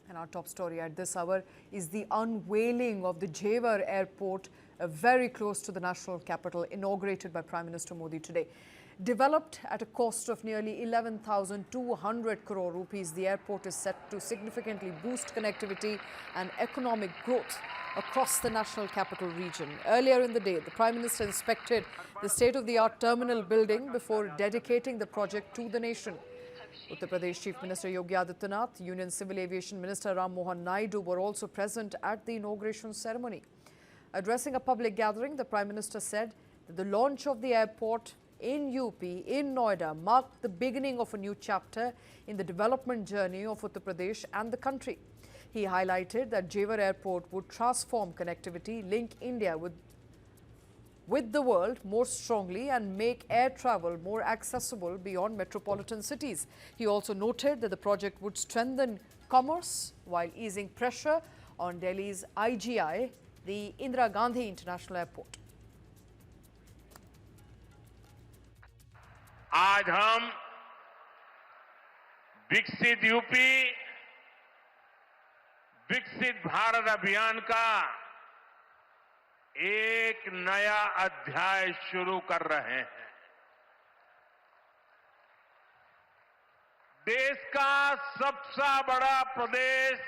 And our top story at this hour is the unveiling of the Jewar Airport, very close to the national capital, inaugurated by Prime Minister Modi today. Developed at a cost of nearly 11,200 crore rupees, the airport is set to significantly boost connectivity and economic growth across the national capital region. Earlier in the day, the Prime Minister inspected the state-of-the-art terminal building before dedicating the project to the nation. Uttar Pradesh Chief Minister Yogi Adityanath, Union Civil Aviation Minister Rammohan Naidu were also present at the inauguration ceremony. Addressing a public gathering, the Prime Minister said that the launch of the airport in UP, in Noida, marked the beginning of a new chapter in the development journey of Uttar Pradesh and the country. He highlighted that Jewar Airport would transform connectivity, link India with the world more strongly and make air travel more accessible beyond metropolitan cities. He also noted that the project would strengthen commerce while easing pressure on Delhi's IGI, the Indira Gandhi International Airport. आज हम विकसित UP, विकसित भारत अभियान का एक नया अध्याय शुरू कर रहे हैं। देश का सबसे बड़ा प्रदेश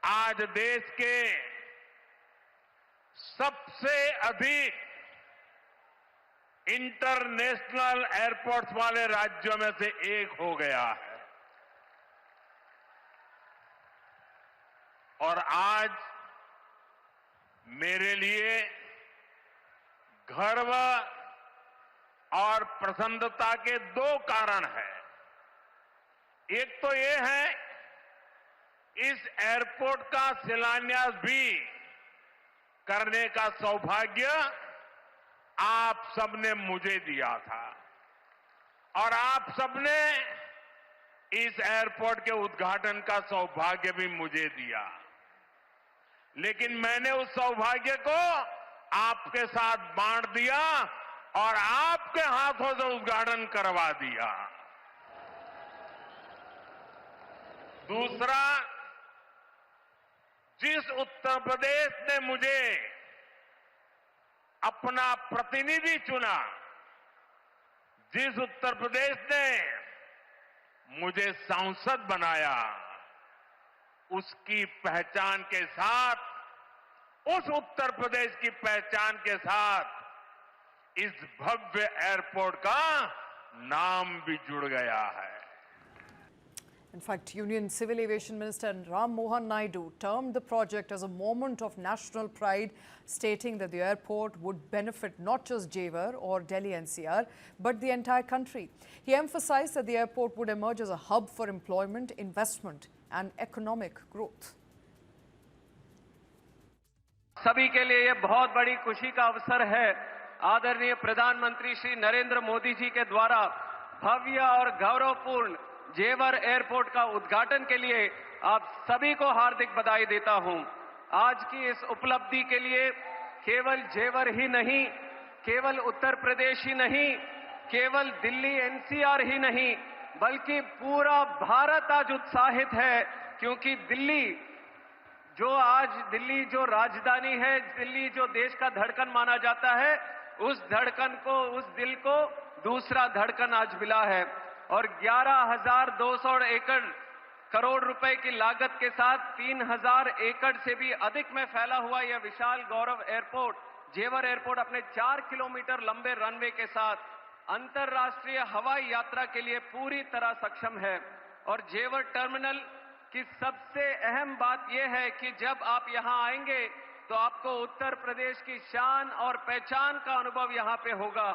आज देश के सबसे अधिक इंटरनेशनल एयरपोर्ट्स वाले राज्यों में से एक हो गया है और आज मेरे लिए गर्व और प्रसन्नता के दो कारण हैं। एक तो ये है, इस एयरपोर्ट का शिलान्यास भी करने का सौभाग्य आप सबने मुझे दिया था और आप सबने इस एयरपोर्ट के उद्घाटन का सौभाग्य भी मुझे दिया, लेकिन मैंने उस सौभाग्य को आपके साथ बांट दिया और आपके हाथों से उद्घाटन करवा दिया। दूसरा, जिस उत्तर प्रदेश ने मुझे अपना प्रतिनिधि चुना, जिस उत्तर प्रदेश ने मुझे सांसद बनाया, उसकी पहचान के साथ, उस उत्तर प्रदेश की पहचान के साथ इस भव्य एयरपोर्ट का नाम भी जुड़ गया है। In fact, Union Civil Aviation Minister Rammohan Naidu termed the project as a moment of national pride, stating that the airport would benefit not just Jewar or Delhi NCR, but the entire country. He emphasized that the airport would emerge as a hub for employment, investment and economic growth. सभी के लिए ये बहुत बड़ी खुशी का अवसर है। आदरणीय प्रधानमंत्री श्री नरेंद्र मोदी जी के द्वारा भव्य और गौरवपूर्ण जेवर एयरपोर्ट का उद्घाटन के लिए आप सभी को हार्दिक बधाई देता हूं। आज की इस उपलब्धि के लिए केवल जेवर ही नहीं, केवल उत्तर प्रदेश ही नहीं, केवल दिल्ली एनसीआर ही नहीं, बल्कि पूरा भारत आज उत्साहित है, क्योंकि दिल्ली जो राजधानी है, दिल्ली जो देश का धड़कन माना जाता है, उस धड़कन को, उस दिल को दूसरा धड़कन आज मिला है और 11,200 करोड़ रुपए की लागत के साथ 3,000 एकड़ से भी अधिक में फैला हुआ यह विशाल गौरव एयरपोर्ट, जेवर एयरपोर्ट अपने 4 किलोमीटर लंबे रनवे के साथ अंतर्राष्ट्रीय हवाई यात्रा के लिए पूरी तरह सक्षम है। और जेवर टर्मिनल की सबसे अहम बात यह है कि जब आप यहां आएंगे तो आपको उत्तर प्रदेश की शान और पहचान का अनुभव यहां पे होगा।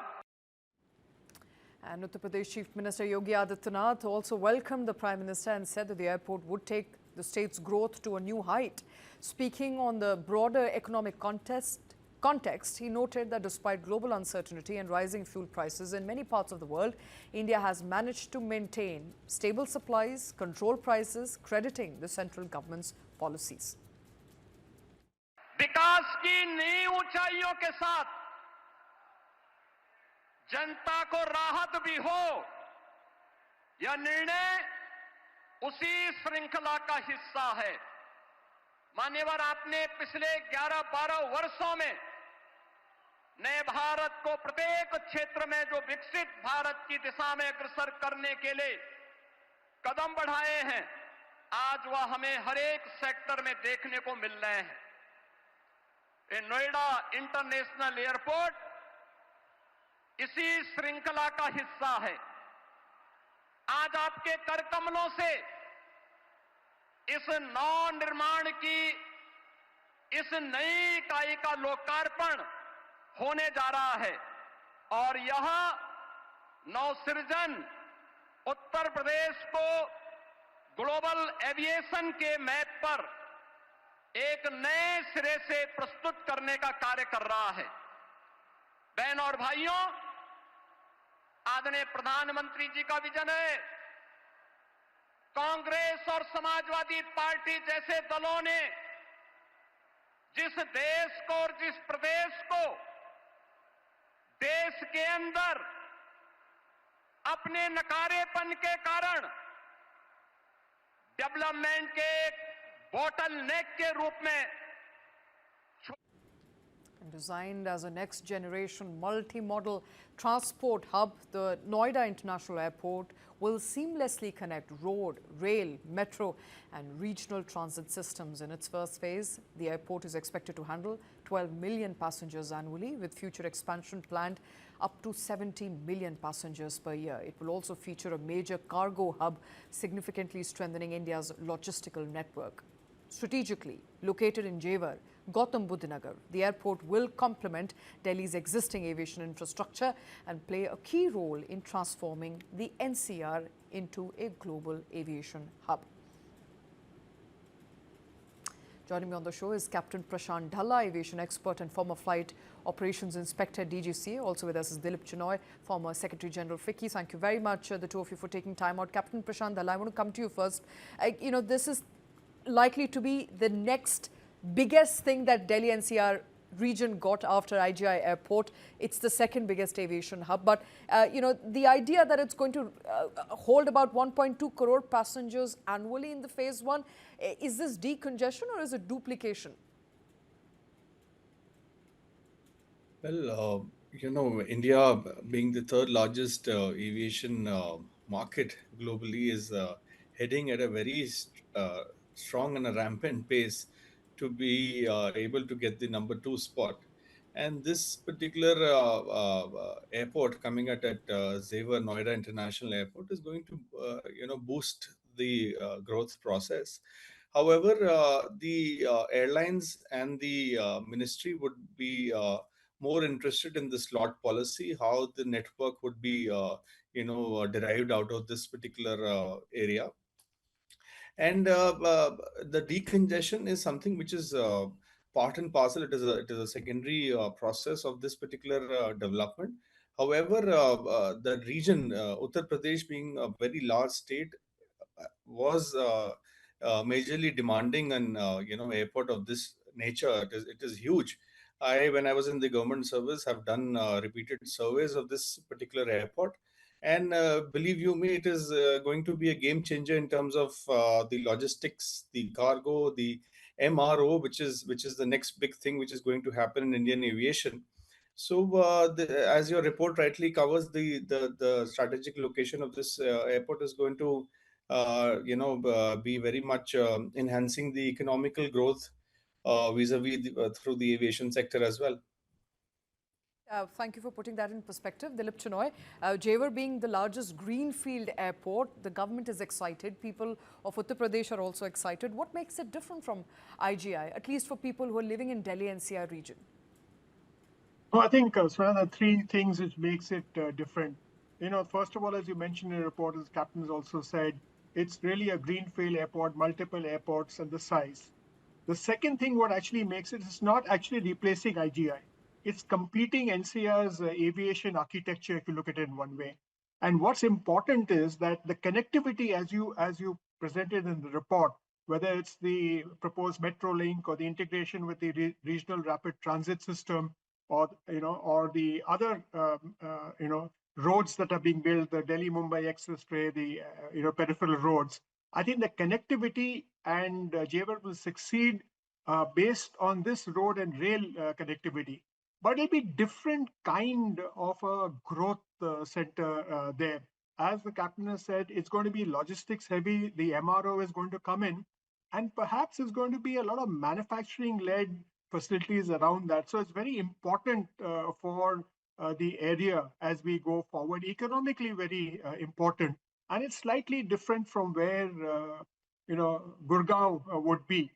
And Uttar Pradesh Chief Minister Yogi Adityanath also welcomed the Prime Minister and said that the airport would take the state's growth to a new height. Speaking on the broader economic context, he noted that despite global uncertainty and rising fuel prices in many parts of the world, India has managed to maintain stable supplies, control prices, crediting the central government's policies. विकास की नई ऊंचाइयों के साथ जनता को राहत भी हो, यह निर्णय उसी श्रृंखला का हिस्सा है। मान्यवर, आपने पिछले 11-12 वर्षों में नए भारत को प्रत्येक क्षेत्र में जो विकसित भारत की दिशा में अग्रसर करने के लिए कदम बढ़ाए हैं, आज वह हमें हर एक सेक्टर में देखने को मिल रहे हैं। ये नोएडा इंटरनेशनल एयरपोर्ट इसी श्रृंखला का हिस्सा है। आज आपके कर कमलों से इस नव निर्माण की इस नई इकाई का लोकार्पण होने जा रहा है और यह नवसृजन उत्तर प्रदेश को ग्लोबल एविएशन के मैप पर एक नए सिरे से प्रस्तुत करने का कार्य कर रहा है। बहन और भाइयों, आदरणीय प्रधानमंत्री जी का विजन है। कांग्रेस और समाजवादी पार्टी जैसे दलों ने जिस देश को और जिस प्रदेश को देश के अंदर अपने नकारेपन के कारण डेवलपमेंट के एक बॉटल नेक के रूप में designed as a next generation multi-modal transport hub, the Noida International Airport will seamlessly connect road, rail, metro and regional transit systems. In its first phase, the airport is expected to handle 12 million passengers annually, with future expansion planned up to 70 million passengers per year. It will also feature a major cargo hub, significantly strengthening India's logistical network. Strategically located in Jewar, Gautam Buddha Nagar, the airport will complement Delhi's existing aviation infrastructure and play a key role in transforming the NCR into a global aviation hub. Joining me on the show is Captain Prashant Dhalla, aviation expert and former flight operations inspector, DGCA. Also with us is Dilip Chinoy, former Secretary General FICCI. Thank you very much, the two of you, for taking time out. Captain Prashant Dhalla, I want to come to you first. This is likely to be the next biggest thing that Delhi NCR region got after IGI Airport. It's the second biggest aviation hub. But, the idea that it's going to hold about 1.2 crore passengers annually in the phase one, is this decongestion or is it duplication? Well, India being the third largest aviation market globally is heading at a very strong and a rampant pace to be able to get the number 2 spot. And this particular airport coming at Jewar Noida International Airport is going to, boost the growth process. However, the airlines and the ministry would be more interested in the slot policy, how the network would be, derived out of this particular area. And the decongestion is something which is part and parcel. It is a secondary process of this particular development. However, the region, Uttar Pradesh being a very large state, was majorly demanding an airport of this nature. It is huge. When I was in the government service, have done repeated surveys of this particular airport, and believe you me, it is going to be a game changer in terms of the logistics, the cargo, the MRO, which is the next big thing which is going to happen in Indian aviation. So, as your report rightly covers, the strategic location of this airport is going to, be very much enhancing the economical growth vis-a-vis through the aviation sector as well. Thank you for putting that in perspective. Dilip Chinoy, Jewar being the largest greenfield airport, the government is excited. People of Uttar Pradesh are also excited. What makes it different from IGI, at least for people who are living in Delhi NCR region? Well, I think one of the three things which makes it different. First of all, as you mentioned in the report, as the captain has also said, it's really a greenfield airport, multiple airports and the size. The second thing what actually makes it is not actually replacing IGI. It's completing NCR's aviation architecture, if you look at it in one way. And what's important is that the connectivity, as you presented in the report, whether it's the proposed metro link or the integration with the regional rapid transit system, or the other roads that are being built, the Delhi-Mumbai Expressway, the peripheral roads. I think the connectivity and Jewar will succeed based on this road and rail connectivity. But it'll be different kind of a growth center there. As the captain has said, it's going to be logistics heavy. The MRO is going to come in, and perhaps it's going to be a lot of manufacturing led facilities around that. So it's very important for the area as we go forward. Economically, very important, and it's slightly different from where Gurgaon would be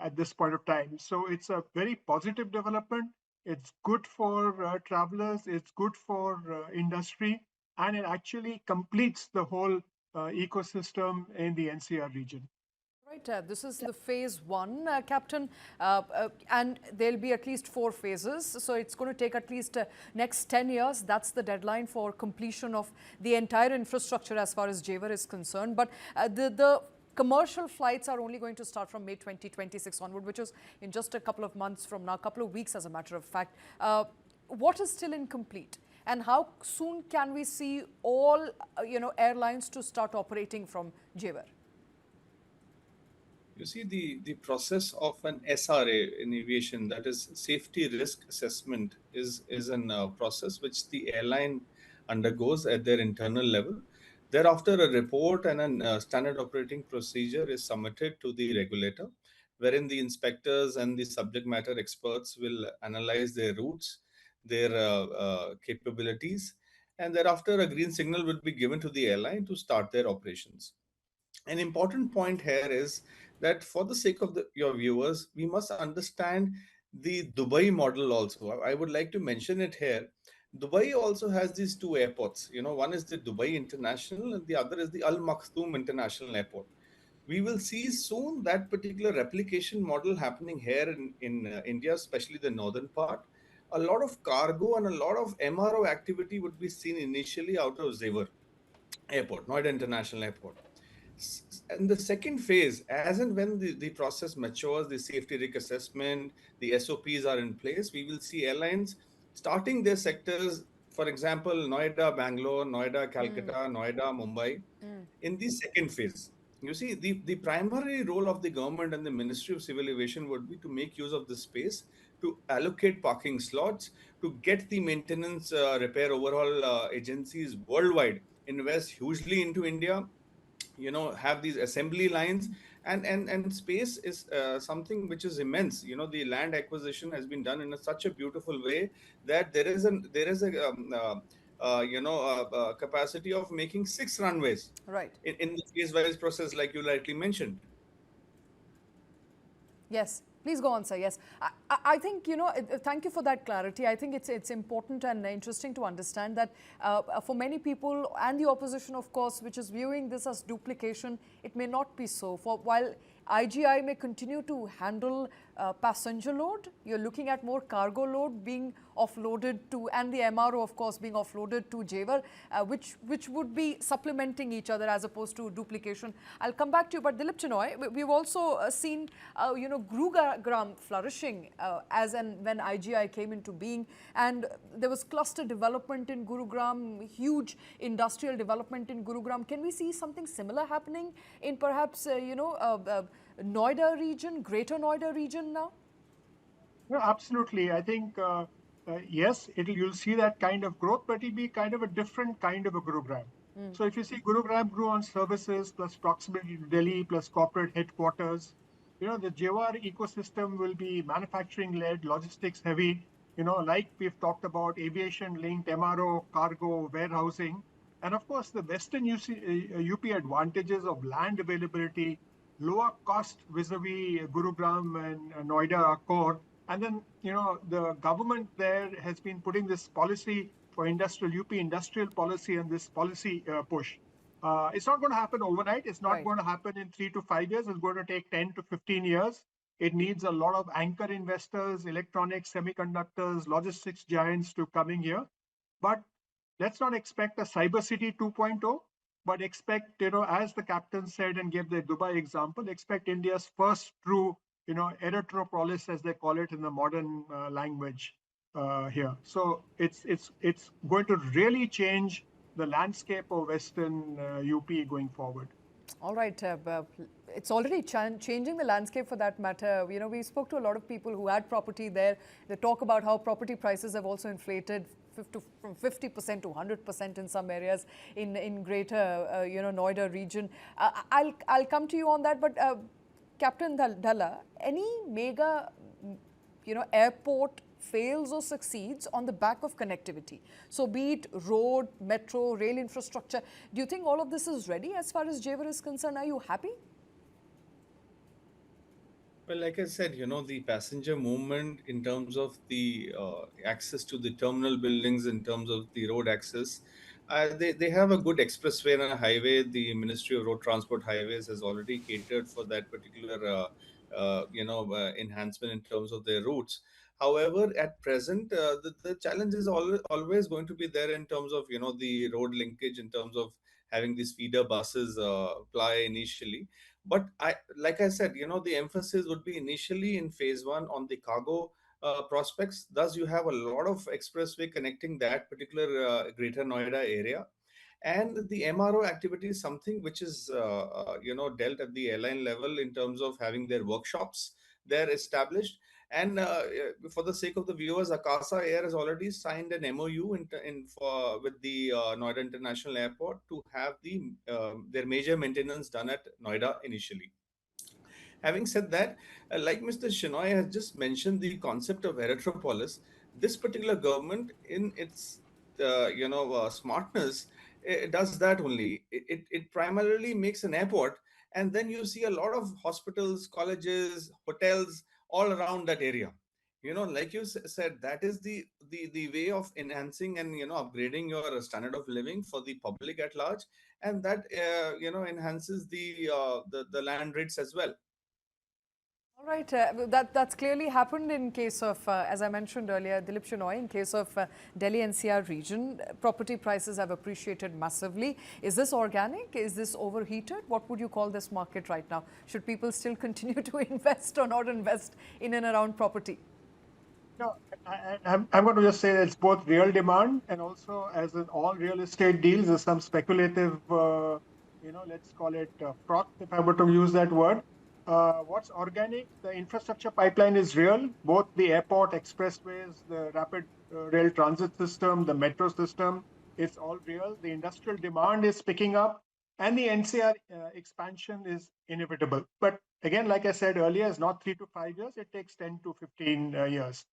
at this point of time. So it's a very positive development. It's good for travelers. It's good for industry, and it actually completes the whole ecosystem in the NCR region. Right, this is the phase one, Captain, and there'll be at least 4 phases. So it's going to take at least next 10 years. That's the deadline for completion of the entire infrastructure as far as Jewar is concerned. But the commercial flights are only going to start from May 2026 onward, which is in just a couple of months from now, a couple of weeks as a matter of fact. What is still incomplete? And how soon can we see all, airlines to start operating from Jewar? You see, the process of an SRA in aviation, that is safety risk assessment, is an process which the airline undergoes at their internal level. Thereafter, a report and a standard operating procedure is submitted to the regulator, wherein the inspectors and the subject matter experts will analyze their routes, their capabilities, and thereafter a green signal will be given to the airline to start their operations. An important point here is that for the sake of your viewers, we must understand the Dubai model also. I would like to mention it here. Dubai also has these 2 airports. One is the Dubai International and the other is the Al Maktoum International Airport. We will see soon that particular replication model happening here in India, especially the northern part. A lot of cargo and a lot of MRO activity would be seen initially out of Jewar Airport, Noida International Airport. And the second phase, as and when the process matures, the safety risk assessment, the SOPs are in place, we will see airlines starting their sectors, for example, Noida, Bangalore, Noida, Calcutta, Noida, Mumbai, in the second phase. You see, the primary role of the government and the Ministry of Civil Aviation would be to make use of this space to allocate parking slots, to get the maintenance, repair, overhaul agencies worldwide invest hugely into India, have these assembly lines, and space is something which is immense. The land acquisition has been done in such a beautiful way that there is a capacity of making 6 runways, Right. in the phase wise process, like you rightly mentioned. Yes, please go on, sir. Yes, I think, thank you for that clarity. I think it's important and interesting to understand that for many people and the opposition, of course, which is viewing this as duplication, it may not be so. While IGI may continue to handle passenger load, you're looking at more cargo load being offloaded to, and the MRO, of course, being offloaded to Jewar, which would be supplementing each other as opposed to duplication. I'll come back to you, but Dilip Chinoy, we've also seen, Gurugram flourishing as and when IGI came into being, and there was cluster development in Gurugram, huge industrial development in Gurugram. Can we see something similar happening in perhaps, Noida region, Greater Noida region now? No, absolutely. I think yes, you'll see that kind of growth, but it'll be kind of a different kind of a Gurugram. So if you see Gurugram grew on services plus proximity to Delhi plus corporate headquarters, the Jewar ecosystem will be manufacturing led, logistics heavy. Like we've talked about, aviation linked, MRO, cargo, warehousing, and of course the Western UP advantages of land availability, lower cost vis-a-vis Gurugram and Noida core. And then, the government there has been putting this policy for industrial, UP industrial policy, and this policy push. It's not going to happen overnight. It's not going to happen in 3 to 5 years. It's going to take 10 to 15 years. It needs a lot of anchor investors, electronics, semiconductors, logistics giants to coming here. But let's not expect a cyber city 2.0, but expect, as the captain said and gave the Dubai example, expect India's first true, erythropolis, as they call it in the modern language here. So it's going to really change the landscape of Western UP going forward. All right. It's already changing the landscape for that matter. You know, we spoke to a lot of people who had property there. They talk about how property prices have also inflated from 50% to 100% in some areas in greater, Noida region. I'll come to you on that. But Captain Dhalla, any mega, airport fails or succeeds on the back of connectivity. So be it road, metro, rail infrastructure. Do you think all of this is ready as far as Jewar is concerned? Are you happy? Well, like I said, the passenger movement in terms of the access to the terminal buildings, in terms of the road access, they have a good expressway and a highway. The Ministry of Road Transport Highways has already catered for that particular, enhancement in terms of their routes. However, at present, the challenge is always going to be there in terms of, the road linkage, in terms of having these feeder buses ply initially. But like I said, the emphasis would be initially in phase one on the cargo prospects. Thus, you have a lot of expressway connecting that particular Greater Noida area. And the MRO activity is something which is, dealt at the airline level in terms of having their workshops there established. And for the sake of the viewers, Akasa Air has already signed an MOU with the Noida International Airport to have their major maintenance done at Noida initially. Having said that, like Mr. Shenoy has just mentioned the concept of Erythropolis, this particular government, in its smartness, it does that only. It primarily makes an airport, and then you see a lot of hospitals, colleges, hotels all around that area. Like you said, that is the way of enhancing and upgrading your standard of living for the public at large, and that enhances the land rates as well. All right, that's clearly happened in case of, as I mentioned earlier, Dilip Shenoy, in case of Delhi NCR region, property prices have appreciated massively. Is this organic? Is this overheated? What would you call this market right now? Should people still continue to invest or not invest in and around property? No, I'm going to just say that it's both real demand and also, as in all real estate deals, there's some speculative, let's call it froth, if I were to use that word. What's organic? The infrastructure pipeline is real. Both the airport, expressways, the rapid rail transit system, the metro system, it's all real. The industrial demand is picking up, and the NCR expansion is inevitable. But again, like I said earlier, it's not 3 to 5 years. It takes 10 to 15 years.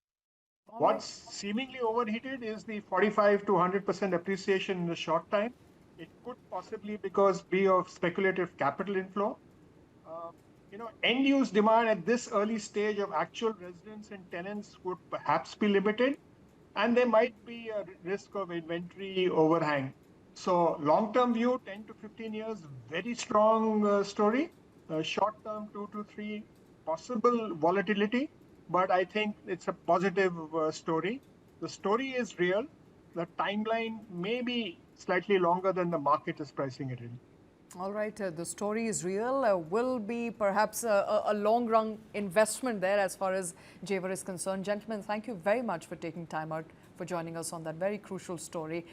What's seemingly overheated is the 45 to 100% appreciation in the short time. It could possibly be of speculative capital inflow. End-use demand at this early stage of actual residents and tenants would perhaps be limited, and there might be a risk of inventory overhang. So long-term view, 10 to 15 years, very strong story. Short-term, 2 to 3, possible volatility, but I think it's a positive story. The story is real. The timeline may be slightly longer than the market is pricing it in. All right, the story is real. Will be perhaps a long-run investment there as far as Jewar is concerned. Gentlemen, thank you very much for taking time out for joining us on that very crucial story.